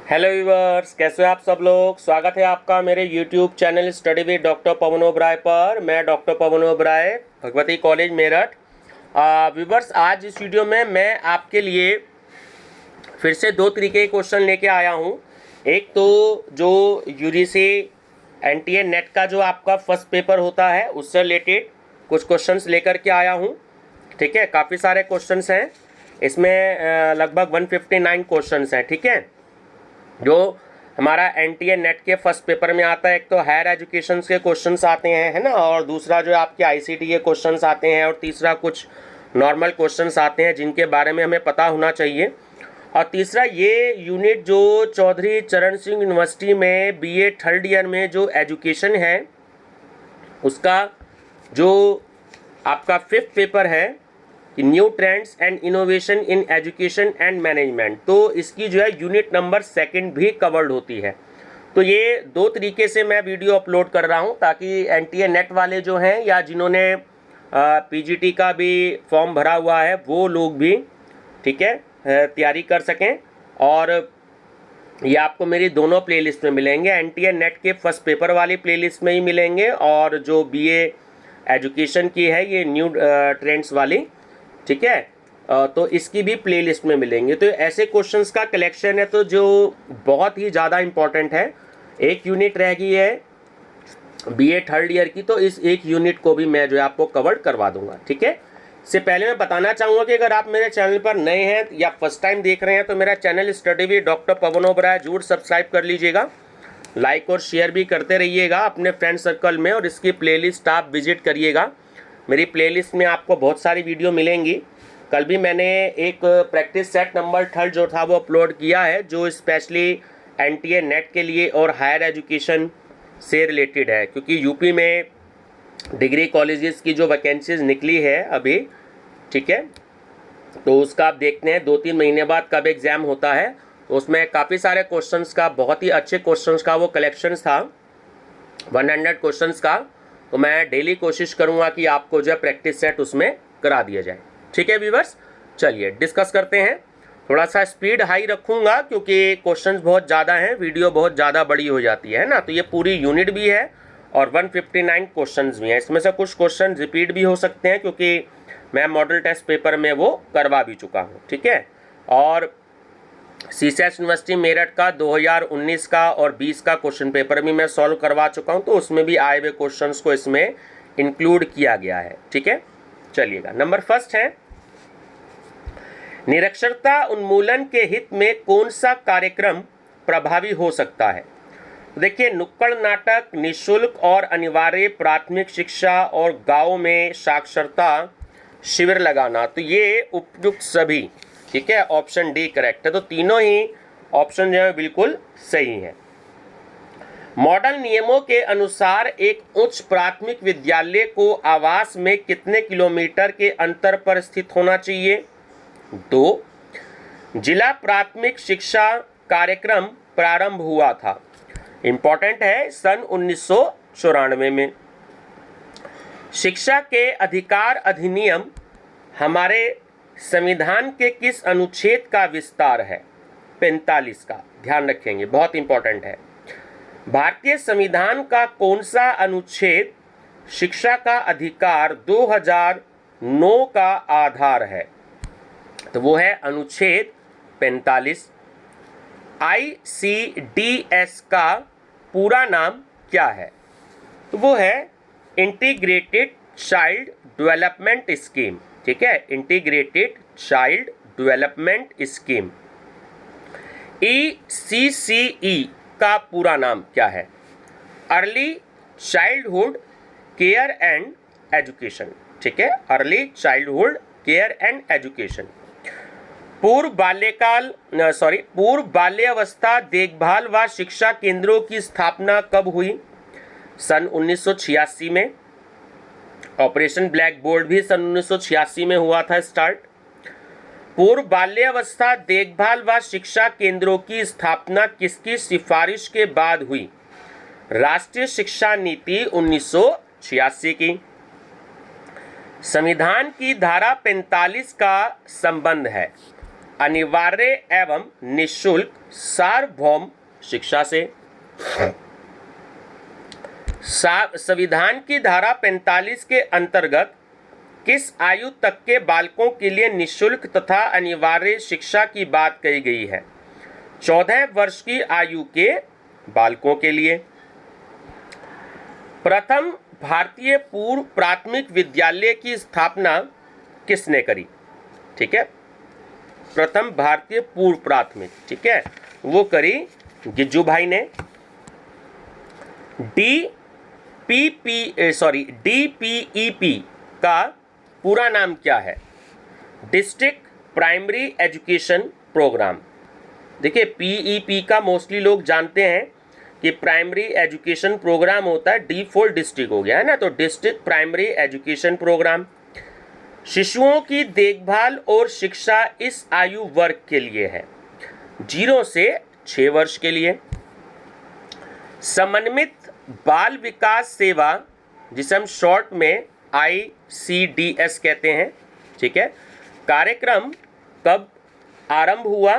Hello viewers, कैसे हो आप सब लोग। स्वागत है आपका मेरे YouTube channel study with doctor Pawan Oberoi पर। मैं doctor Pawan Oberoi, Bhagwati college Meerut. Viewers, आज इस वीडियो में मैं आपके लिए फिर से दो तरीके के क्वेश्चन लेके आया हूँ। एक तो जो यूजीसी एनटीए नेट का जो आपका फर्स्ट पेपर होता है उससे रिलेटेड कुछ क्वेश्चंस लेकर के आया हूँ। ठीक है, काफ़ी सारे क्वेश्चंस हैं इसमें, लगभग 159 क्वेश्चंस हैं। ठीक है, जो हमारा एनटीए नेट के फर्स्ट पेपर में आता है। एक तो हायर एजुकेशन के क्वेश्चंस आते हैं, है ना, और दूसरा जो आपके आईसीटी के क्वेश्चंस आते हैं, और तीसरा कुछ नॉर्मल क्वेश्चंस आते हैं जिनके बारे में हमें पता होना चाहिए। और तीसरा ये यूनिट जो चौधरी चरण सिंह यूनिवर्सिटी में बीए थर्ड ईयर में जो एजुकेशन है उसका जो आपका फिफ्थ पेपर है, new trends and innovation in education and management, तो इसकी जो है यूनिट नंबर 2 भी कवर्ड होती है। तो ये दो तरीके से मैं वीडियो अपलोड कर रहा हूँ ताकि एनटीए नेट वाले जो हैं या जिन्होंने पीजीटी का भी फॉर्म भरा हुआ है वो लोग भी, ठीक है, तैयारी कर सकें। और ये आपको मेरी दोनों प्लेलिस्ट में मिलेंगे, एनटीए नेट के फर्स्ट पेपर वाली प्लेलिस्ट में ही मिलेंगे, और जो बीए एजुकेशन की है ये न्यू ट्रेंड्स वाली, ठीक है, तो इसकी भी प्लेलिस्ट में मिलेंगे। तो ऐसे क्वेश्चंस का कलेक्शन है तो जो बहुत ही ज़्यादा इम्पोर्टेंट है। एक यूनिट रह गई है बीए थर्ड ईयर की, तो इस एक यूनिट को भी मैं जो है आपको कवर करवा दूंगा। ठीक है, इससे पहले मैं बताना चाहूँगा कि अगर आप मेरे चैनल पर नए हैं या फर्स्ट टाइम देख रहे हैं तो मेरा channel study with doctor Pawan Oberoi जरूर सब्सक्राइब कर लीजिएगा, लाइक और शेयर भी करते रहिएगा अपने फ्रेंड सर्कल में, और इसकी प्लेलिस्ट आप विजिट करिएगा। मेरी प्लेलिस्ट में आपको बहुत सारी वीडियो मिलेंगी। कल भी मैंने एक प्रैक्टिस सेट नंबर 3 जो था वो अपलोड किया है, जो स्पेशली एनटीए नेट के लिए और हायर एजुकेशन से रिलेटेड है, क्योंकि यूपी में डिग्री कॉलेजेस की जो वैकेंसीज निकली है अभी, ठीक है, तो उसका आप देखते हैं 2-3 महीने बाद कब एग्ज़ाम होता है। तो उसमें काफ़ी सारे क्वेश्चंस का, बहुत ही अच्छे क्वेश्चंस का वो कलेक्शन था, 100 क्वेश्चंस का। तो मैं डेली कोशिश करूंगा कि आपको जो है प्रैक्टिस सेट उसमें करा दिया जाए। ठीक है व्यूअर्स, चलिए डिस्कस करते हैं। थोड़ा सा स्पीड हाई रखूंगा क्योंकि क्वेश्चंस बहुत ज़्यादा हैं, वीडियो बहुत ज़्यादा बड़ी हो जाती है ना। तो ये पूरी यूनिट भी है और 159 क्वेश्चंस भी हैं। इसमें से कुछ क्वेश्चन रिपीट भी हो सकते हैं क्योंकि मैं मॉडल टेस्ट पेपर में वो करवा भी चुका हूँ। ठीक है, और सीसेस यूनिवर्सिटी मेरठ का 2019 का और 20 का क्वेश्चन पेपर भी मैं सॉल्व करवा चुका हूं, तो उसमें भी आए हुए क्वेश्चंस को इसमें इंक्लूड किया गया है। ठीक है, चलिएगा। नंबर फर्स्ट है, निरक्षरता उन्मूलन के हित में कौन सा कार्यक्रम प्रभावी हो सकता है। तो देखिए, नुक्कड़ नाटक, निःशुल्क और अनिवार्य प्राथमिक शिक्षा और गाँव में साक्षरता शिविर लगाना, तो ये उपयुक्त सभी, ठीक है, ऑप्शन डी करेक्ट है। तो तीनों ही ऑप्शन जो है बिल्कुल सही है। मॉडल नियमों के अनुसार एक उच्च प्राथमिक विद्यालय को आवास में कितने किलोमीटर के अंतर पर स्थित होना चाहिए। 2, जिला प्राथमिक शिक्षा कार्यक्रम प्रारंभ हुआ था, इंपॉर्टेंट है, सन 1994 में। शिक्षा के अधिकार अधिनियम हमारे संविधान के किस अनुच्छेद का विस्तार है। 45 का, ध्यान रखेंगे, बहुत इंपॉर्टेंट है। भारतीय संविधान का कौन सा अनुच्छेद शिक्षा का अधिकार 2009 का आधार है। तो वो है अनुच्छेद 45। ICDS का पूरा नाम क्या है। तो वो है इंटीग्रेटेड चाइल्ड डेवलपमेंट स्कीम। ठीक है, integrated child development scheme. ECCE का पूरा नाम क्या है। Early childhood care and education. ठीक है, early childhood care and education. पूर्व बाल्यावस्था देखभाल व शिक्षा केंद्रों की स्थापना कब हुई। सन 1986 में। ऑपरेशन ब्लैक बोर्ड भी सन 1986 में हुआ था स्टार्ट। पूर्व बाल्यावस्था देखभाल व शिक्षा केंद्रों की स्थापना किसकी सिफारिश के बाद हुई। राष्ट्रीय शिक्षा नीति 1986 की। संविधान की धारा 45 का संबंध है। अनिवार्य एवं निःशुल्क सार्वभौम शिक्षा से। संविधान की धारा 45 के अंतर्गत किस आयु तक के बालकों के लिए निःशुल्क तथा अनिवार्य शिक्षा की बात कही गई है? 14 वर्ष की आयु के बालकों के लिए। प्रथम भारतीय पूर्व प्राथमिक विद्यालय की स्थापना किसने करी? ठीक है, प्रथम भारतीय पूर्व प्राथमिक, ठीक है, वो करी गिज्जू भाई ने। DPEP का पूरा नाम क्या है? District primary education programme. देखिए, PEP का मोस्टली लोग जानते हैं कि प्राइमरी एजुकेशन प्रोग्राम होता है, D फॉर डिस्ट्रिक्ट हो गया है ना, तो डिस्ट्रिक्ट प्राइमरी एजुकेशन प्रोग्राम। शिशुओं की देखभाल और शिक्षा इस आयु वर्ग के लिए है, 0 से 6 वर्ष के लिए। समन्वित बाल विकास सेवा, जिसे हम शॉर्ट में ICDS कहते हैं, ठीक है, कार्यक्रम कब आरंभ हुआ?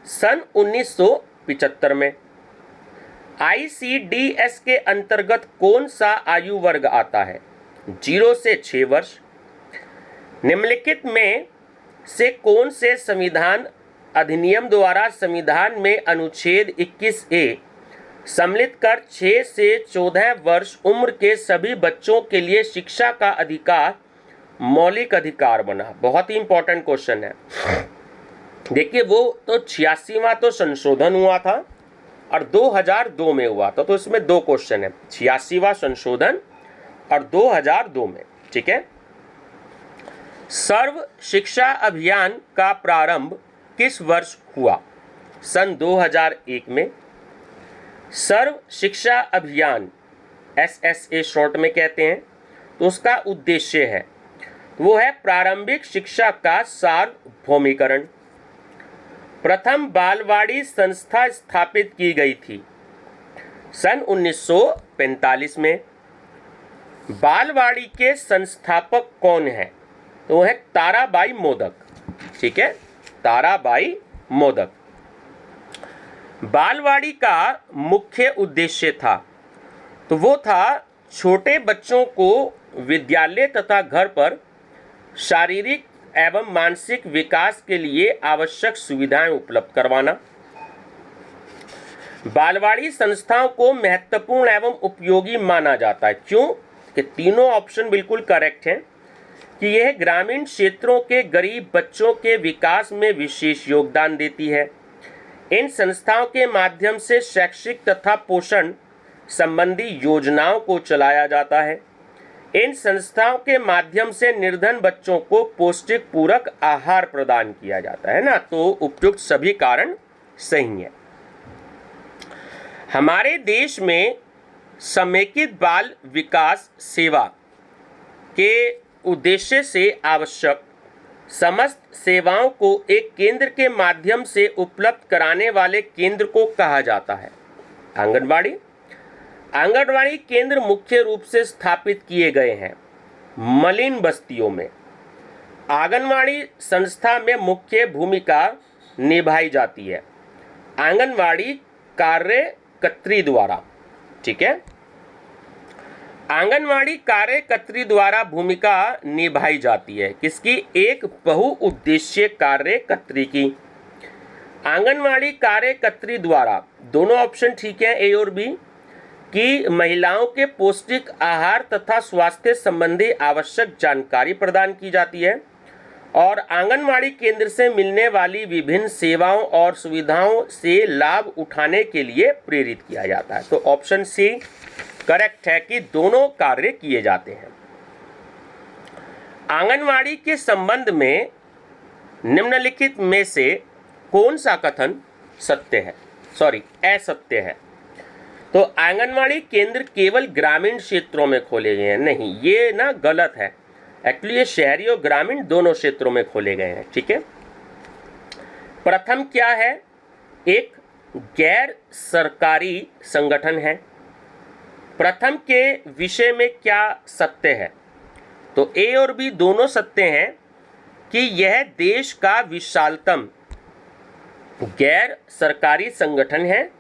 सन 1975 में। ICDS के अंतर्गत कौन सा आयु वर्ग आता है? 0 से 6 वर्ष। निम्नलिखित में से कौन से संविधान अधिनियम द्वारा संविधान में अनुच्छेद 21A सम्मिलित कर 6 से 14 वर्ष उम्र के सभी बच्चों के लिए शिक्षा का अधिकार मौलिक अधिकार बना? बहुत ही इंपॉर्टेंट क्वेश्चन है। देखिए, वो तो 86वां तो संशोधन हुआ था और 2002 में हुआ था, तो इसमें 2 क्वेश्चन है, 86वां संशोधन और 2002 में, ठीक है। सर्व शिक्षा अभियान का प्रारंभ किस वर्ष हुआ? सन 2001 में। सर्व शिक्षा अभियान SSA शॉर्ट में कहते हैं, तो उसका उद्देश्य है, वो है प्रारंभिक शिक्षा का सार्वभौमिकरण। प्रथम बालवाड़ी संस्था स्थापित की गई थी सन 1945 में। बालवाड़ी के संस्थापक कौन है? तो वो है ताराबाई मोदक, ठीक है, ताराबाई मोदक। बालवाड़ी का मुख्य उद्देश्य था, तो वो था छोटे बच्चों को विद्यालय तथा घर पर शारीरिक एवं मानसिक विकास के लिए आवश्यक सुविधाएं उपलब्ध करवाना। बालवाड़ी संस्थाओं को महत्वपूर्ण एवं उपयोगी माना जाता है। क्यों? कि तीनों ऑप्शन बिल्कुल करेक्ट हैं कि यह ग्रामीण क्षेत्रों के गरीब बच्चों के विकास में विशेष योगदान देती है। इन संस्थाओं के माध्यम से शैक्षिक तथा पोषण संबंधी योजनाओं को चलाया जाता है। इन संस्थाओं के माध्यम से निर्धन बच्चों को पौष्टिक पूरक आहार प्रदान किया जाता है ना, तो उपयुक्त सभी कारण सही है। हमारे देश में समेकित बाल विकास सेवा के उद्देश्य से आवश्यक समस्त सेवाओं को एक केंद्र के माध्यम से उपलब्ध कराने वाले केंद्र को कहा जाता है आंगनबाड़ी। आंगनबाड़ी केंद्र मुख्य रूप से स्थापित किए गए हैं मलिन बस्तियों में। आंगनबाड़ी संस्था में मुख्य भूमिका निभाई जाती है आंगनबाड़ी कार्यकर्त्री द्वारा, ठीक है, आंगनवाड़ी कार्यकर्त्री द्वारा भूमिका निभाई जाती है। किसकी? एक बहुउद्देशीय कार्यकर्त्री की। आंगनवाड़ी कार्यकर्त्री द्वारा, दोनों ऑप्शन ठीक है, ए और बी, कि महिलाओं के पौष्टिक आहार तथा स्वास्थ्य संबंधी आवश्यक जानकारी प्रदान की जाती है और आंगनवाड़ी केंद्र से मिलने वाली विभिन्न सेवाओं और सुविधाओं से लाभ उठाने के लिए प्रेरित किया जाता है। तो ऑप्शन सी करेक्ट है कि दोनों कार्य किए जाते हैं। आंगनवाड़ी के संबंध में निम्नलिखित में से कौन सा कथन सत्य है? असत्य है। तो आंगनवाड़ी केंद्र केवल ग्रामीण क्षेत्रों में खोले गए हैं, नहीं, ये ना गलत है। एक्चुअली ये शहरी और ग्रामीण दोनों क्षेत्रों में खोले गए हैं, ठीक है। प्रथम क्या है? एक गैर सरकारी संगठन है। प्रथम के विषय में क्या सत्य है? तो ए और बी दोनों सत्य हैं कि यह देश का विशालतम गैर सरकारी संगठन है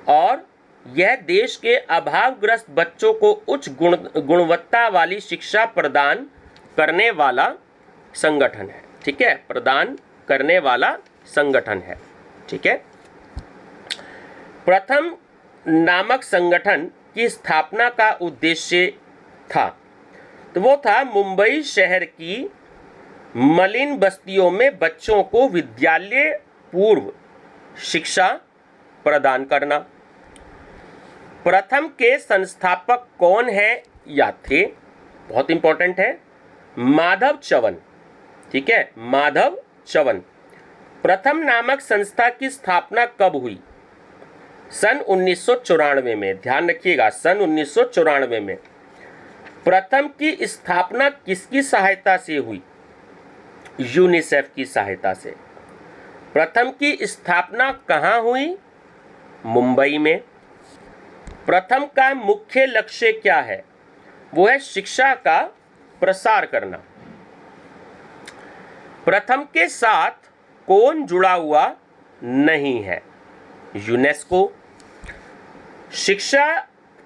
और यह देश के अभावग्रस्त बच्चों को उच्च गुणवत्ता वाली शिक्षा प्रदान करने वाला संगठन है। ठीक है, प्रदान करने वाला संगठन है। ठीक है, प्रथम नामक संगठन की स्थापना का उद्देश्य था, तो वो था मुंबई शहर की मलिन बस्तियों में बच्चों को विद्यालय पूर्व शिक्षा प्रदान करना। प्रथम के संस्थापक कौन है या थे, बहुत इंपॉर्टेंट है, माधव चवन। ठीक है, माधव चवन। प्रथम नामक संस्था की स्थापना कब हुई? सन 1994 में। ध्यान रखिएगा, सन 1994 में। प्रथम की स्थापना किसकी सहायता से हुई? यूनिसेफ की सहायता से। प्रथम की स्थापना कहाँ हुई? मुंबई में। प्रथम का मुख्य लक्ष्य क्या है? वो है शिक्षा का प्रसार करना। प्रथम के साथ कौन जुड़ा हुआ नहीं है? यूनेस्को। शिक्षा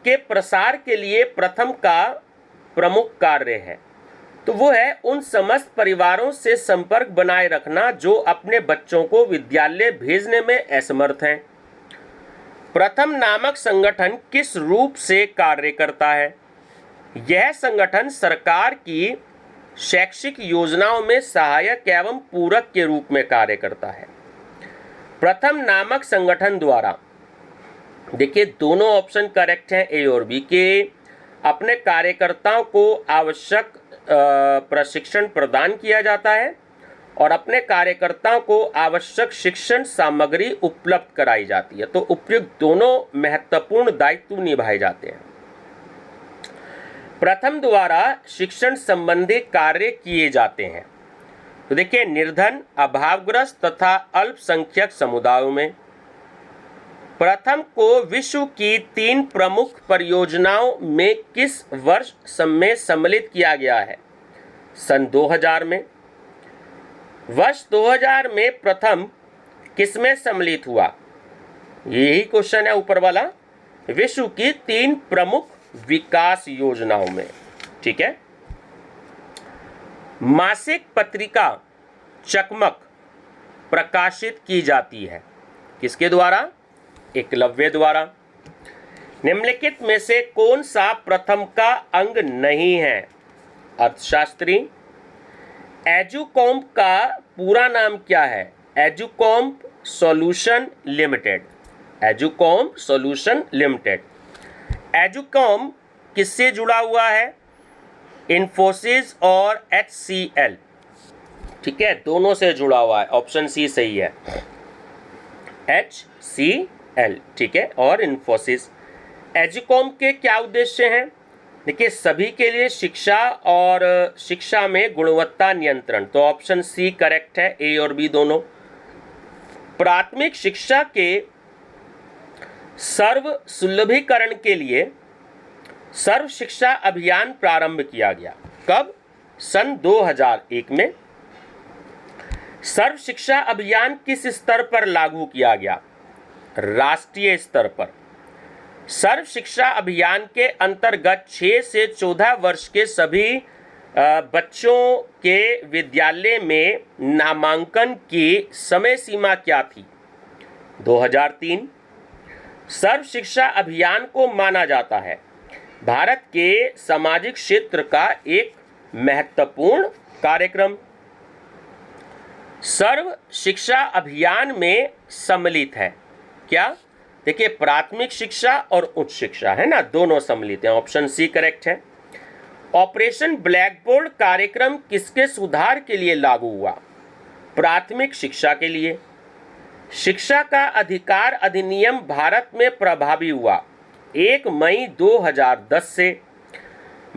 के प्रसार के लिए प्रथम का प्रमुख कार्य है, तो वो है उन समस्त परिवारों से संपर्क बनाए रखना जो अपने बच्चों को विद्यालय भेजने में असमर्थ हैं। प्रथम नामक संगठन किस रूप से कार्य करता है? यह संगठन सरकार की शैक्षिक योजनाओं में सहायक एवं पूरक के रूप में कार्य करता है। प्रथम नामक संगठन द्वारा, देखिए दोनों ऑप्शन करेक्ट हैं, ए और बी, के अपने कार्यकर्ताओं को आवश्यक प्रशिक्षण प्रदान किया जाता है और अपने कार्यकर्ताओं को आवश्यक शिक्षण सामग्री उपलब्ध कराई जाती है। तो उपयुक्त दोनों महत्वपूर्ण दायित्व निभाए जाते हैं। प्रथम द्वारा शिक्षण संबंधी कार्य किए जाते हैं, तो देखिए निर्धन, अभावग्रस्त तथा अल्पसंख्यक समुदायों में। प्रथम को विश्व की 3 प्रमुख परियोजनाओं में किस वर्ष में सम्मिलित किया गया है? सन 2000 में। वर्ष 2000 में प्रथम किसमें सम्मिलित हुआ? यही क्वेश्चन है ऊपर वाला, विश्व की 3 प्रमुख विकास योजनाओं में। ठीक है, मासिक पत्रिका चकमक प्रकाशित की जाती है किसके द्वारा? एकलव्य द्वारा। निम्नलिखित में से कौन सा प्रथम का अंग नहीं है? अर्थशास्त्री। एजुकॉम्प का पूरा नाम क्या है? Educomp solution limited. Educomp solution limited. Educomp किससे जुड़ा हुआ है? इन्फोसिस और HCL। ठीक है, दोनों से जुड़ा हुआ है, ऑप्शन सी सही है, HCL। ठीक है, और इन्फोसिस। एजुकॉम्प के क्या उद्देश्य हैं? देखिए सभी के लिए शिक्षा और शिक्षा में गुणवत्ता नियंत्रण, तो ऑप्शन सी करेक्ट है, ए और बी दोनों। प्राथमिक शिक्षा के सर्व सुलभीकरण के लिए सर्व शिक्षा अभियान प्रारंभ किया गया। कब? सन 2001 में। सर्व शिक्षा अभियान किस स्तर पर लागू किया गया? राष्ट्रीय स्तर पर। सर्व शिक्षा अभियान के अंतर्गत 6 से 14 वर्ष के सभी बच्चों के विद्यालय में नामांकन की समय सीमा क्या थी? 2003। सर्व शिक्षा अभियान को माना जाता है भारत के सामाजिक क्षेत्र का एक महत्वपूर्ण कार्यक्रम। सर्व शिक्षा अभियान में सम्मिलित है क्या? देखिए प्राथमिक शिक्षा और उच्च शिक्षा है ना, दोनों सम्मिलित हैं, ऑप्शन सी करेक्ट है। ऑपरेशन ब्लैक बोर्ड कार्यक्रम किसके सुधार के लिए लागू हुआ? प्राथमिक शिक्षा के लिए। शिक्षा का अधिकार अधिनियम भारत में प्रभावी हुआ 1 मई 2010 से।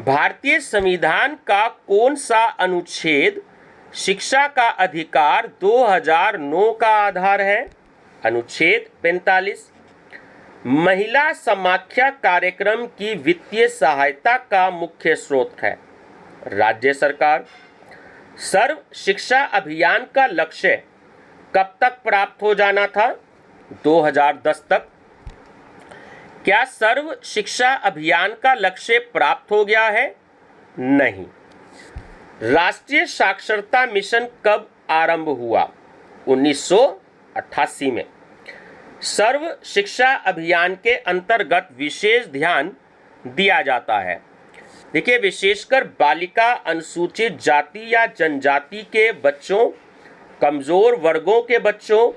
भारतीय संविधान का कौन सा अनुच्छेद शिक्षा का अधिकार 2009 का आधार है? अनुच्छेद 45। महिला समाख्या कार्यक्रम की वित्तीय सहायता का मुख्य स्रोत है राज्य सरकार। सर्व शिक्षा अभियान का लक्ष्य कब तक प्राप्त हो जाना था? 2010 तक। क्या सर्व शिक्षा अभियान का लक्ष्य प्राप्त हो गया है? नहीं। राष्ट्रीय साक्षरता मिशन कब आरंभ हुआ? 1988 में। सर्व शिक्षा अभियान के अंतर्गत विशेष ध्यान दिया जाता है। देखिए, विशेषकर बालिका, अनुसूचित जाति या जनजाति के बच्चों, कमजोर वर्गों के बच्चों,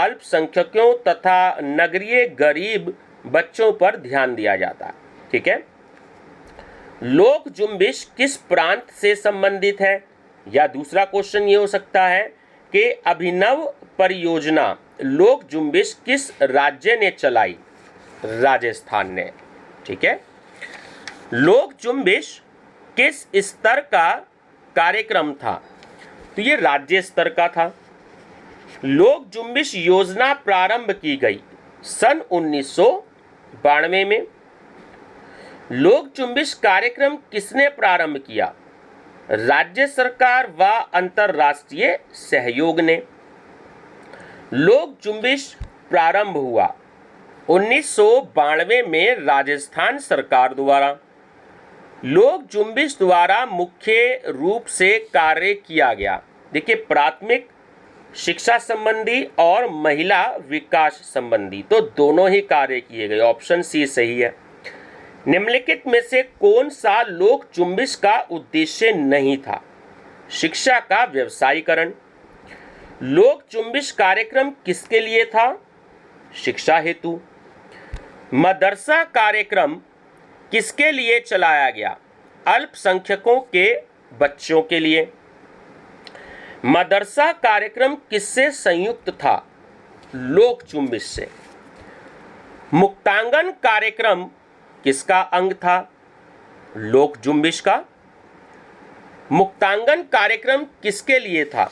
अल्पसंख्यकों तथा नगरीय गरीब बच्चों पर ध्यान दिया जाता है। ठीक है। लोक जुम्बिश किस प्रांत से संबंधित है? या दूसरा क्वेश्चन ये हो सकता है कि अभिनव परियोजना लोक जुम्बिश किस राज्य ने चलाई? राजस्थान ने। ठीक है। लोक जुम्बिश किस स्तर का कार्यक्रम था? तो ये राज्य स्तर का था। लोक जुम्बिश योजना प्रारंभ की गई सन 1992 में। लोक जुम्बिश कार्यक्रम किसने प्रारंभ किया? राज्य सरकार व अंतर्राष्ट्रीय सहयोग ने। लोक जुम्बिश प्रारंभ हुआ 1992 में राजस्थान सरकार द्वारा। लोक जुम्बिश द्वारा मुख्य रूप से कार्य किया गया, देखिए, प्राथमिक शिक्षा संबंधी और महिला विकास संबंधी, तो दोनों ही कार्य किए गए। ऑप्शन सी सही है। निम्नलिखित में से कौन सा लोक जुम्बिश का उद्देश्य नहीं था? शिक्षा का व्यवसायीकरण। लोक जुम्बिश कार्यक्रम किसके लिए था? शिक्षा हेतु। मदरसा कार्यक्रम किसके लिए चलाया गया? अल्पसंख्यकों के बच्चों के लिए। मदरसा कार्यक्रम किससे संयुक्त था? लोक जुम्बिश से। मुक्तांगन कार्यक्रम किसका अंग था? लोक जुम्बिश का। मुक्तांगन कार्यक्रम किसके लिए था?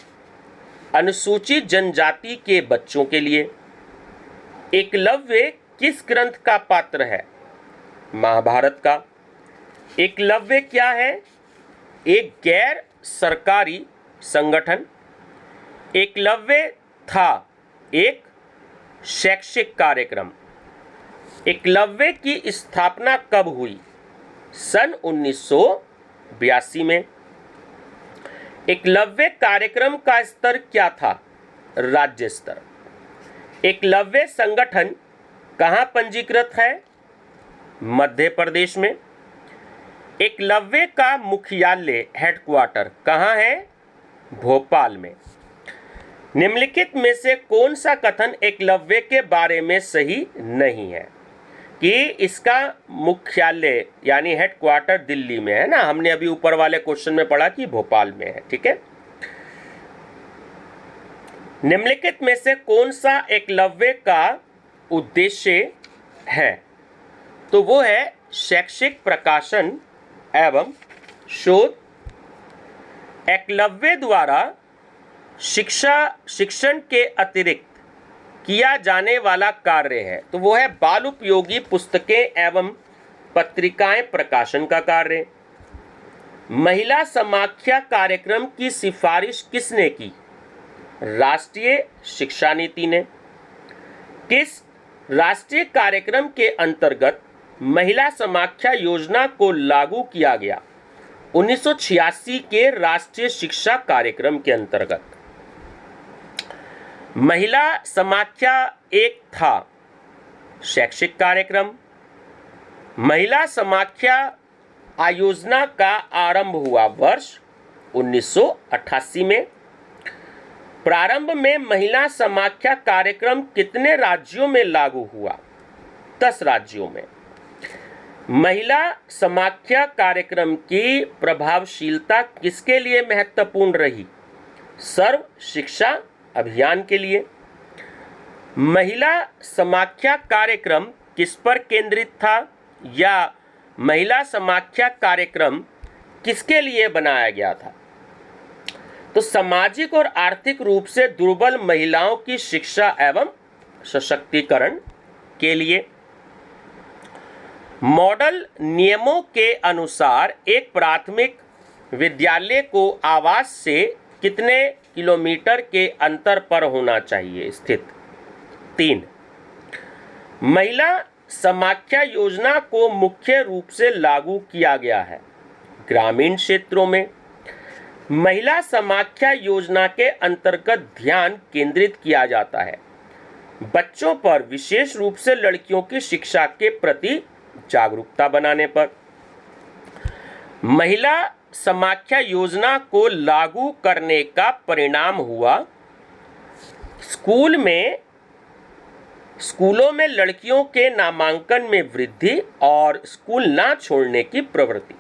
अनुसूचित जनजाति के बच्चों के लिए। एकलव्य किस ग्रंथ का पात्र है? महाभारत का। एकलव्य क्या है? एक गैर सरकारी संगठन। एकलव्य था एक शैक्षिक कार्यक्रम। एकलव्य की स्थापना कब हुई? सन 1982 में। एकलव्य कार्यक्रम का स्तर क्या था? राज्य स्तर। एकलव्य संगठन कहाँ पंजीकृत है? मध्य प्रदेश में। एकलव्य का मुख्यालय हेडक्वार्टर कहाँ है? भोपाल में। निम्नलिखित में से कौन सा कथन एकलव्य के बारे में सही नहीं है? कि इसका मुख्यालय यानी हेडक्वार्टर दिल्ली में है ना, हमने अभी ऊपर वाले क्वेश्चन में पढ़ा कि भोपाल में है। ठीक है। निम्नलिखित में से कौन सा एकलव्य का उद्देश्य है? तो वो है शैक्षिक प्रकाशन एवं शोध। एकलव्य द्वारा शिक्षण के अतिरिक्त किया जाने वाला कार्य है, तो वो है बाल उपयोगी पुस्तकें एवं पत्रिकाएं प्रकाशन का कार्य। महिला समाख्या कार्यक्रम की सिफारिश किसने की? राष्ट्रीय शिक्षा नीति ने। किस राष्ट्रीय कार्यक्रम के अंतर्गत महिला समाख्या योजना को लागू किया गया? 1986 के राष्ट्रीय शिक्षा कार्यक्रम के अंतर्गत। महिला समाख्या एक था शैक्षिक कार्यक्रम। महिला समाख्या आयोजना का आरंभ हुआ वर्ष 1988 में। प्रारंभ में महिला समाख्या कार्यक्रम कितने राज्यों में लागू हुआ? 10 राज्यों में। महिला समाख्या कार्यक्रम की प्रभावशीलता किसके लिए महत्वपूर्ण रही? सर्व शिक्षा अभियान के लिए। महिला समाख्या कार्यक्रम किस पर केंद्रित था? या महिला समाख्या कार्यक्रम किसके लिए बनाया गया था? तो सामाजिक और आर्थिक रूप से दुर्बल महिलाओं की शिक्षा एवं सशक्तिकरण के लिए। मॉडल नियमों के अनुसार एक प्राथमिक विद्यालय को आवास से कितने किलोमीटर के अंतर पर होना चाहिए स्थित? 3। महिला समाख्या योजना को मुख्य रूप से लागू किया गया है ग्रामीण क्षेत्रों में। महिला समाख्या योजना के अंतर्गत ध्यान केंद्रित किया जाता है बच्चों पर, विशेष रूप से लड़कियों की शिक्षा के प्रति जागरूकता बनाने पर। महिला समाख्या योजना को लागू करने का परिणाम हुआ स्कूलों में लड़कियों के नामांकन में वृद्धि और स्कूल ना छोड़ने की प्रवृत्ति।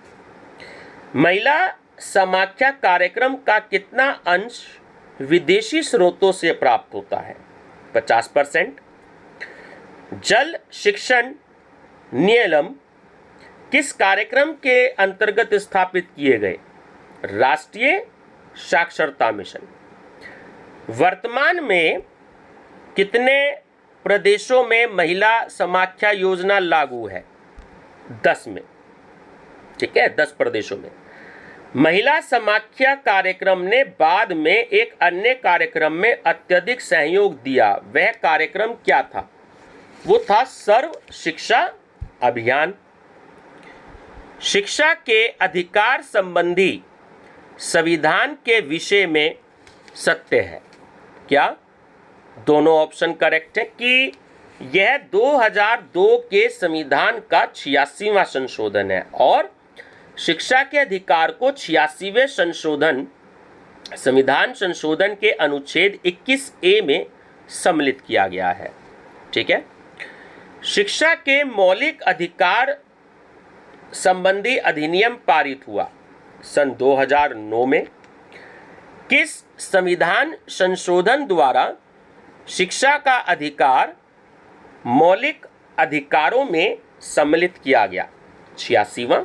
महिला समाख्या कार्यक्रम का कितना अंश विदेशी स्रोतों से प्राप्त होता है? 50%। जल शिक्षण नियम किस कार्यक्रम के अंतर्गत स्थापित किए गए? राष्ट्रीय साक्षरता मिशन। वर्तमान में कितने प्रदेशों में महिला समाख्या योजना लागू है? 10 में। ठीक है, 10 प्रदेशों में। महिला समाख्या कार्यक्रम ने बाद में एक अन्य कार्यक्रम में अत्यधिक सहयोग दिया। वह कार्यक्रम क्या था? वो था सर्व शिक्षा अभियान। शिक्षा के अधिकार संबंधी संविधान के विषय में सत्य है क्या? दोनों ऑप्शन करेक्ट है कि यह 2002 के संविधान का 86वां संशोधन है और शिक्षा के अधिकार को 86वें संविधान संशोधन के अनुच्छेद 21A में सम्मिलित किया गया है। ठीक है। शिक्षा के मौलिक अधिकार संबंधी अधिनियम पारित हुआ सन 2009 में। किस संविधान संशोधन द्वारा शिक्षा का अधिकार मौलिक अधिकारों में सम्मिलित किया गया? 86वां।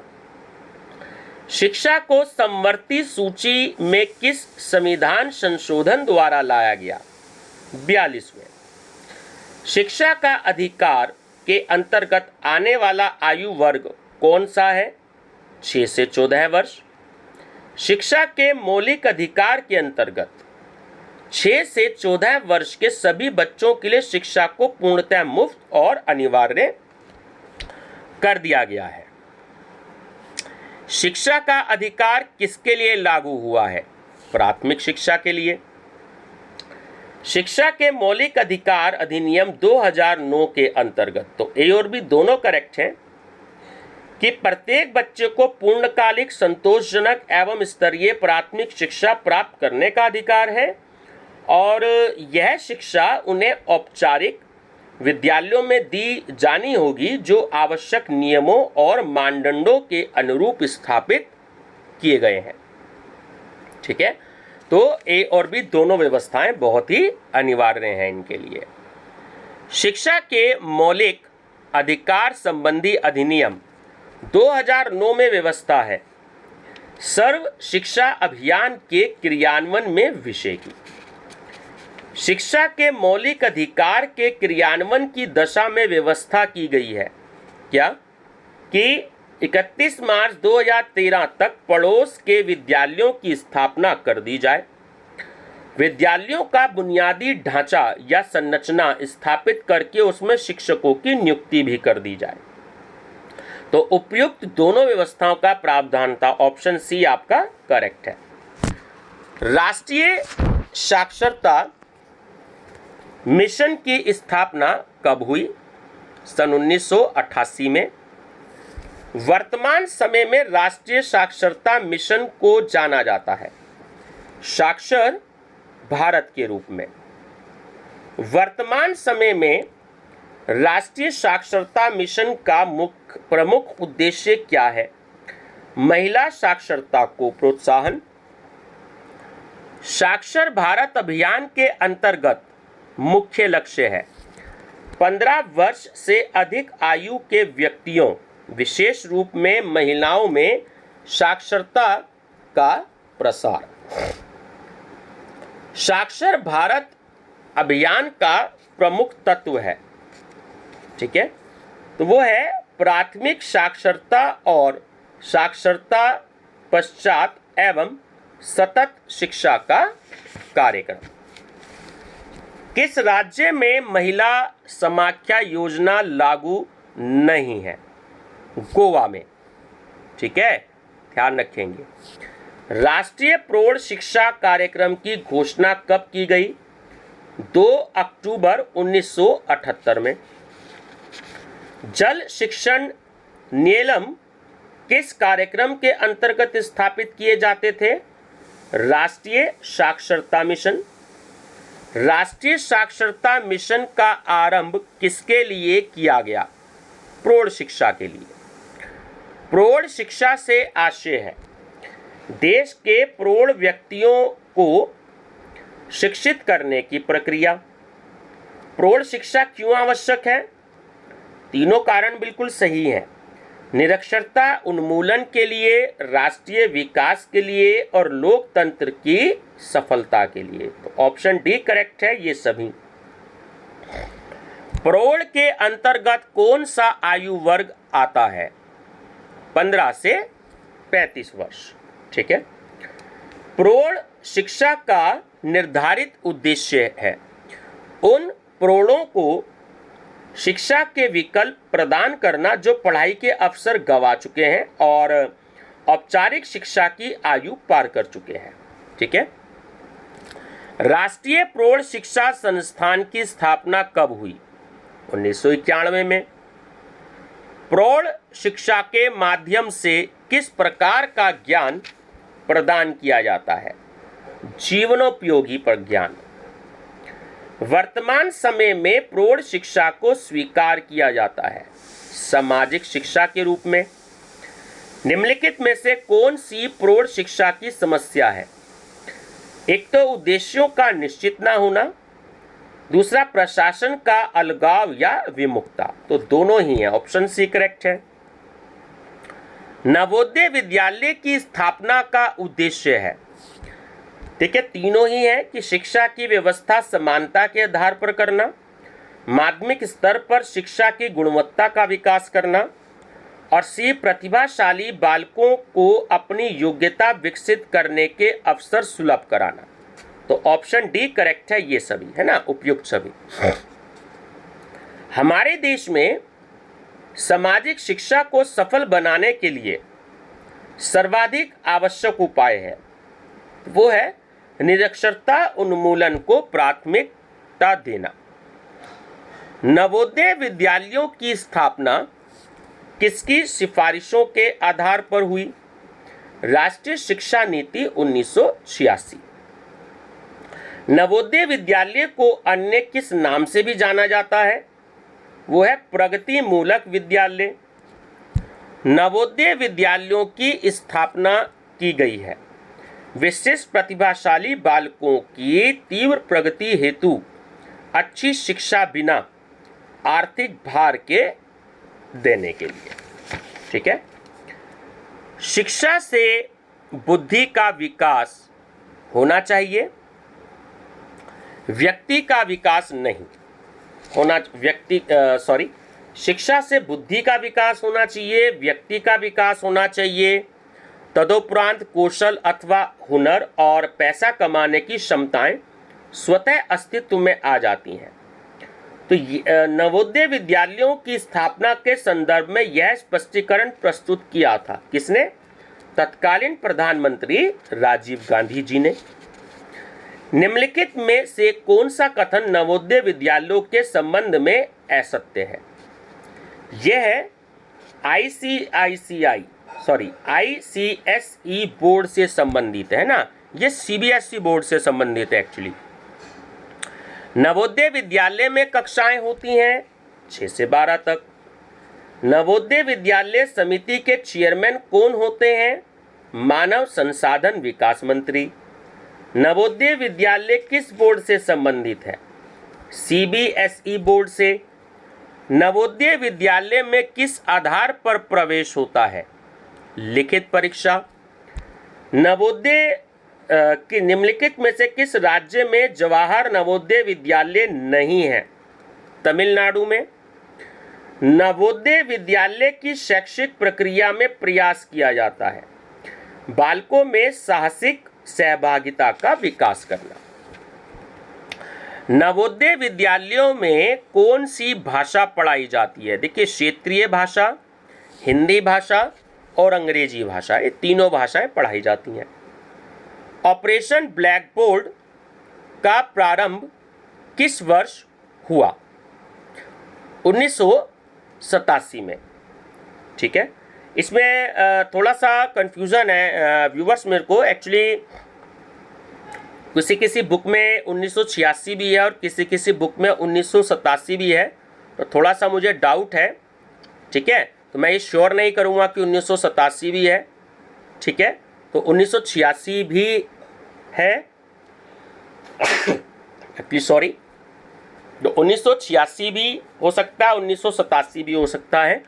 शिक्षा को समवर्ती सूची में किस संविधान संशोधन द्वारा लाया गया? 42वें। शिक्षा का अधिकार के अंतर्गत आने वाला आयु वर्ग कौन सा है? 6 से 14 वर्ष। शिक्षा के मौलिक अधिकार के अंतर्गत 6 से 14 वर्ष के सभी बच्चों के लिए शिक्षा को पूर्णतः मुफ्त और अनिवार्य कर दिया गया है। शिक्षा का अधिकार किसके लिए लागू हुआ है? प्राथमिक शिक्षा के लिए। शिक्षा के मौलिक अधिकार अधिनियम 2009 के अंतर्गत, तो ए और बी दोनों करेक्ट हैं, कि प्रत्येक बच्चे को पूर्णकालिक संतोषजनक एवं स्तरीय प्राथमिक शिक्षा प्राप्त करने का अधिकार है और यह शिक्षा उन्हें औपचारिक विद्यालयों में दी जानी होगी जो आवश्यक नियमों और मानदंडों के अनुरूप स्थापित किए गए हैं। ठीक है, तो ए और बी दोनों व्यवस्थाएं बहुत ही अनिवार्य हैं इनके लिए। शिक्षा के मौलिक अधिकार संबंधी अधिनियम 2009 में व्यवस्था है सर्व शिक्षा अभियान के क्रियान्वयन में विषय की। शिक्षा के मौलिक अधिकार के क्रियान्वयन की दशा में व्यवस्था की गई है क्या? कि 31 मार्च 2013 तक पड़ोस के विद्यालयों की स्थापना कर दी जाए। विद्यालयों का बुनियादी ढांचा या संरचना स्थापित करके उसमें शिक्षकों की नियुक्ति भी कर दी जाए। तो उपयुक्त दोनों व्यवस्थाओं का प्रावधान था। ऑप्शन सी आपका करेक्ट है। राष्ट्रीय साक्षरता मिशन की स्थापना कब हुई? सन 1988 में। वर्तमान समय में राष्ट्रीय साक्षरता मिशन को जाना जाता है साक्षर भारत के रूप में। वर्तमान समय में राष्ट्रीय साक्षरता मिशन का प्रमुख उद्देश्य क्या है? महिला साक्षरता को प्रोत्साहन। साक्षर भारत अभियान के अंतर्गत मुख्य लक्ष्य है 15 वर्ष से अधिक आयु के व्यक्तियों, विशेष रूप में महिलाओं में साक्षरता का प्रसार। साक्षर भारत अभियान का प्रमुख तत्व है, ठीक है, तो वो है प्राथमिक साक्षरता और साक्षरता पश्चात एवं सतत शिक्षा का कार्यक्रम। किस राज्य में महिला समाख्या योजना लागू नहीं है? गोवा में। ठीक है, ध्यान रखेंगे। राष्ट्रीय प्रौढ़ शिक्षा कार्यक्रम की घोषणा कब की गई? 2 अक्टूबर 1978 में। जल शिक्षण नियम किस कार्यक्रम के अंतर्गत स्थापित किए जाते थे? राष्ट्रीय साक्षरता मिशन। राष्ट्रीय साक्षरता मिशन का आरंभ किसके लिए किया गया? प्रौढ़ शिक्षा के लिए। प्रौढ़ शिक्षा से आशय है देश के प्रौढ़ व्यक्तियों को शिक्षित करने की प्रक्रिया। प्रौढ़ शिक्षा क्यों आवश्यक है? तीनों कारण बिल्कुल सही हैं। निरक्षरता उन्मूलन के लिए, राष्ट्रीय विकास के लिए और लोकतंत्र की सफलता के लिए। तो ऑप्शन डी करेक्ट है ये सभी। प्रौढ़ के अंतर्गत कौन सा आयु वर्ग आता है? 15 से 35 वर्ष। ठीक है। प्रौढ़ शिक्षा का निर्धारित उद्देश्य है उन प्रौढ़ों को शिक्षा के विकल्प प्रदान करना जो पढ़ाई के अवसर गंवा चुके हैं और औपचारिक शिक्षा की आयु पार कर चुके हैं। ठीक है। राष्ट्रीय प्रौढ़ शिक्षा संस्थान की स्थापना कब हुई? 1991 में। प्रौढ़ शिक्षा के माध्यम से किस प्रकार का ज्ञान प्रदान किया जाता है? जीवनोपयोगी पर ज्ञान। वर्तमान समय में प्रौढ़ शिक्षा को स्वीकार किया जाता है सामाजिक शिक्षा के रूप में। निम्नलिखित में से कौन सी प्रौढ़ शिक्षा की समस्या है? एक तो उद्देश्यों का निश्चित ना होना, दूसरा प्रशासन का अलगाव या विमुखता। तो दोनों ही है, ऑप्शन सी करेक्ट है। नवोदय विद्यालय की स्थापना का उद्देश्य है, ठीक है, तीनों ही है कि शिक्षा की व्यवस्था समानता के आधार पर करना, माध्यमिक स्तर पर शिक्षा की गुणवत्ता का विकास करना, और सी प्रतिभाशाली बालकों को अपनी योग्यता विकसित करने के अवसर सुलभ कराना। तो ऑप्शन डी करेक्ट है ये सभी, है ना, उपयुक्त सभी। हमारे देश में सामाजिक शिक्षा को सफल बनाने के लिए सर्वाधिक आवश्यक उपाय है, वो है निरक्षरता उन्मूलन को प्राथमिकता देना। नवोदय विद्यालयों की स्थापना किसकी सिफारिशों के आधार पर हुई? राष्ट्रीय शिक्षा नीति 1986। नवोदय विद्यालय को अन्य किस नाम से भी जाना जाता है? वो है प्रगति मूलक विद्यालय। नवोदय विद्यालयों की स्थापना की गई है विशिष्ट प्रतिभाशाली बालकों की तीव्र प्रगति हेतु अच्छी शिक्षा बिना आर्थिक भार के देने के लिए। ठीक है। शिक्षा से बुद्धि का विकास होना चाहिए, व्यक्ति का विकास नहीं होना। शिक्षा से बुद्धि का विकास होना चाहिए, व्यक्ति का विकास होना चाहिए। तदुपरांत कौशल अथवा हुनर और पैसा कमाने की क्षमताएं स्वतः अस्तित्व में आ जाती हैं। तो नवोदय विद्यालयों की स्थापना के संदर्भ में यह स्पष्टीकरण प्रस्तुत किया था किसने? तत्कालीन प्रधानमंत्री राजीव गांधी जी ने। निम्नलिखित में से कौन सा कथन नवोदय विद्यालयों के संबंध में असत्य है? यह है ICSE बोर्ड से संबंधित है ना, ये CBSE बोर्ड से संबंधित है एक्चुअली। नवोदय विद्यालय में कक्षाएं होती हैं 6 से 12 तक। नवोदय विद्यालय समिति के चेयरमैन कौन होते हैं? मानव संसाधन विकास मंत्री। नवोदय विद्यालय किस बोर्ड से संबंधित है? CBSE बोर्ड से। नवोदय विद्यालय में किस आधार पर प्रवेश होता है? लिखित परीक्षा। नवोदय की निम्नलिखित में से किस राज्य में जवाहर नवोदय विद्यालय नहीं है? तमिलनाडु में। नवोदय विद्यालय की शैक्षिक प्रक्रिया में प्रयास किया जाता है। बालकों में साहसिक सहभागिता का विकास करना। नवोदय विद्यालयों में कौन सी भाषा पढ़ाई जाती है? देखिए, क्षेत्रीय भाषा, हिंदी भाषा और अंग्रेजी भाषा, ये तीनों भाषाएं पढ़ाई जाती हैं। ऑपरेशन ब्लैक बोर्ड का प्रारंभ किस वर्ष हुआ? 1987 में। ठीक है, इसमें थोड़ा सा कंफ्यूजन है व्यूवर्स। मेरे को एक्चुअली किसी बुक में 1986 भी है और किसी बुक में 1987 भी है, तो थोड़ा सा मुझे डाउट है। ठीक है, तो मैं ये श्योर नहीं करूँगा कि 1987 भी है। ठीक है, तो 1986 भी है एक्चुअली, सॉरी, तो 1986 भी हो सकता है, 1987 भी हो सकता है।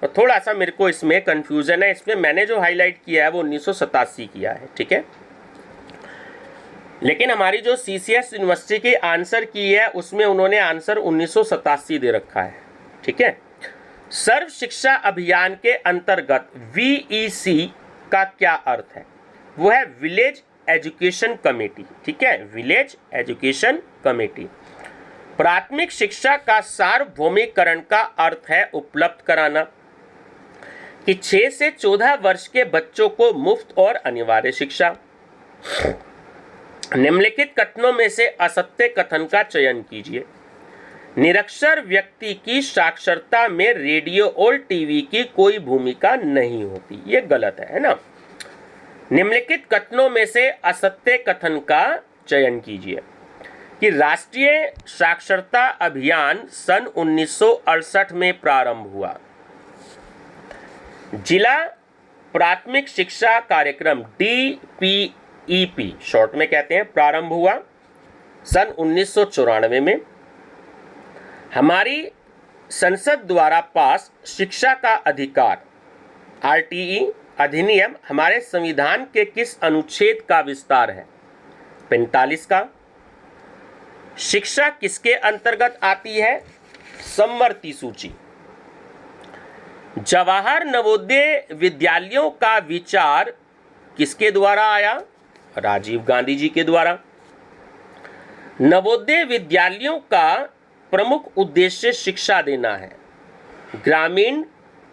तो थोड़ा सा मेरे को इसमें कन्फ्यूज़न है। इसमें मैंने जो हाईलाइट किया है वो 1987 किया है। ठीक है, लेकिन हमारी जो CCS यूनिवर्सिटी की आंसर की है उसमें उन्होंने आंसर 1987 दे रखा है। ठीक है, सर्व शिक्षा अभियान के अंतर्गत VEC का क्या अर्थ है? वो है विलेज एजुकेशन कमेटी। ठीक है, विलेज एजुकेशन कमेटी। प्राथमिक शिक्षा का सार्वभौमिकरण का अर्थ है उपलब्ध कराना, कि 6 से 14 वर्ष के बच्चों को मुफ्त और अनिवार्य शिक्षा। निम्नलिखित कथनों में से असत्य कथन का चयन कीजिए। निरक्षर व्यक्ति की साक्षरता में रेडियो और टीवी की कोई भूमिका नहीं होती, ये गलत है ना। निम्नलिखित कथनों में से असत्य कथन का चयन कीजिए। कि राष्ट्रीय साक्षरता अभियान सन 1968 में प्रारंभ हुआ। जिला प्राथमिक शिक्षा कार्यक्रम DPEP शॉर्ट में कहते हैं, प्रारंभ हुआ सन 1994 में। हमारी संसद द्वारा पास शिक्षा का अधिकार RTE अधिनियम हमारे संविधान के किस अनुच्छेद का विस्तार है? 45 का। शिक्षा किसके अंतर्गत आती है? समवर्ती सूची। जवाहर नवोदय विद्यालयों का विचार किसके द्वारा आया? राजीव गांधी जी के द्वारा। नवोदय विद्यालयों का प्रमुख उद्देश्य शिक्षा देना है ग्रामीण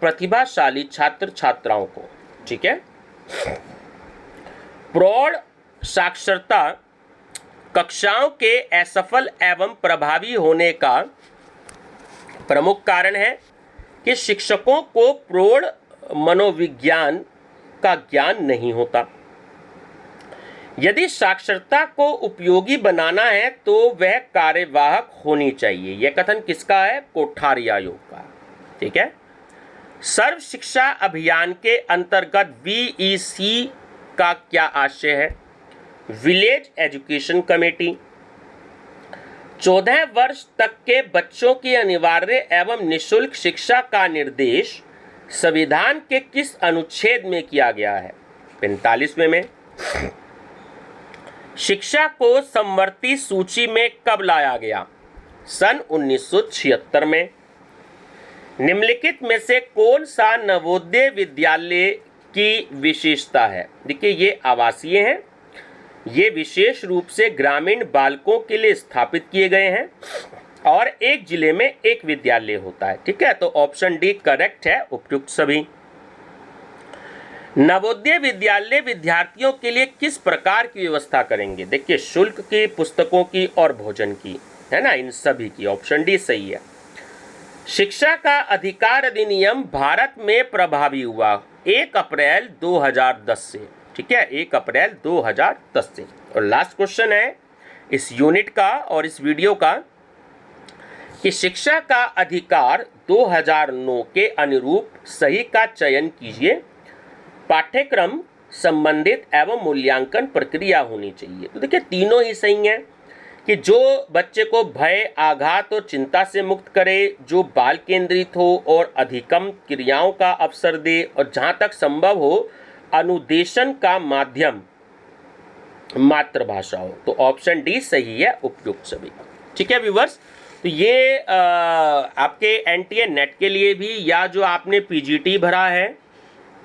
प्रतिभाशाली छात्र छात्राओं को। ठीक है, प्रौढ़ साक्षरता कक्षाओं के असफल एवं प्रभावी होने का प्रमुख कारण है कि शिक्षकों को प्रौढ़ मनोविज्ञान का ज्ञान नहीं होता। यदि साक्षरता को उपयोगी बनाना है तो वह कार्यवाहक होनी चाहिए। यह कथन किसका है? कोठारी आयोग का। ठीक है, सर्व शिक्षा अभियान के अंतर्गत VEC का क्या आशय है? Village education committee. 14 वर्ष तक के बच्चों की अनिवार्य एवं निःशुल्क शिक्षा का निर्देश संविधान के किस अनुच्छेद में किया गया है? 45वें में। शिक्षा को समवर्ती सूची में कब लाया गया? सन 1976 में। निम्नलिखित में से कौन सा नवोदय विद्यालय की विशेषता है? देखिए, ये आवासीय हैं, ये विशेष रूप से ग्रामीण बालकों के लिए स्थापित किए गए हैं और एक जिले में एक विद्यालय होता है। ठीक है, तो ऑप्शन डी करेक्ट है, उपयुक्त सभी। नवोदय विद्यालय विद्यार्थियों के लिए किस प्रकार की व्यवस्था करेंगे? देखिए, शुल्क की, पुस्तकों की और भोजन की, है ना, इन सभी की। ऑप्शन डी सही है। शिक्षा का अधिकार अधिनियम भारत में प्रभावी हुआ 1 अप्रैल 2010 से। ठीक है, 1 अप्रैल 2010 से। और लास्ट क्वेश्चन है इस यूनिट का और इस वीडियो का कि शिक्षा का अधिकार 2009 के अनुरूप सही का चयन कीजिए। पाठ्यक्रम संबंधित एवं मूल्यांकन प्रक्रिया होनी चाहिए। तो देखिए, तीनों ही सही हैं कि जो बच्चे को भय, आघात और चिंता से मुक्त करे, जो बाल केंद्रित हो और अधिकतम क्रियाओं का अवसर दे, और जहाँ तक संभव हो अनुदेशन का माध्यम मातृभाषा हो। तो ऑप्शन डी सही है, उपयुक्त सभी। ठीक है व्यूवर्स, तो ये आपके NTA नेट के लिए भी, या जो आपने PGT भरा है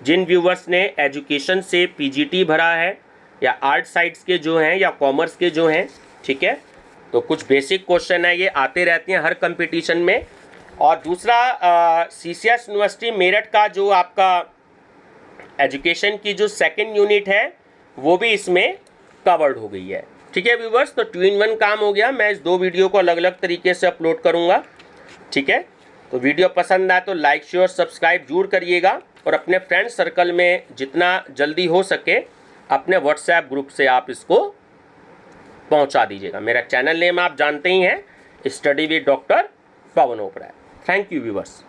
जिन व्यूवर्स ने एजुकेशन से पीजीटी भरा है या आर्ट साइड्स के जो हैं या कॉमर्स के जो हैं, ठीक है, तो कुछ बेसिक क्वेश्चन है, ये आते रहते हैं हर कंपटीशन में। और दूसरा सीसीएस यूनिवर्सिटी मेरठ का जो आपका एजुकेशन की जो सेकंड यूनिट है वो भी इसमें कवर्ड हो गई है। ठीक है व्यूवर्स, तो 2 in 1 काम हो गया। मैं इस 2 वीडियो को अलग अलग तरीके से अपलोड करूँगा। ठीक है, तो वीडियो पसंद आए तो लाइक शेयर सब्सक्राइब जरूर करिएगा और अपने फ्रेंड सर्कल में जितना जल्दी हो सके अपने व्हाट्सएप ग्रुप से आप इसको पहुंचा दीजिएगा। मेरा चैनल नेम आप जानते ही हैं, study with doctor Pawan Oberoi. Thank you viewers.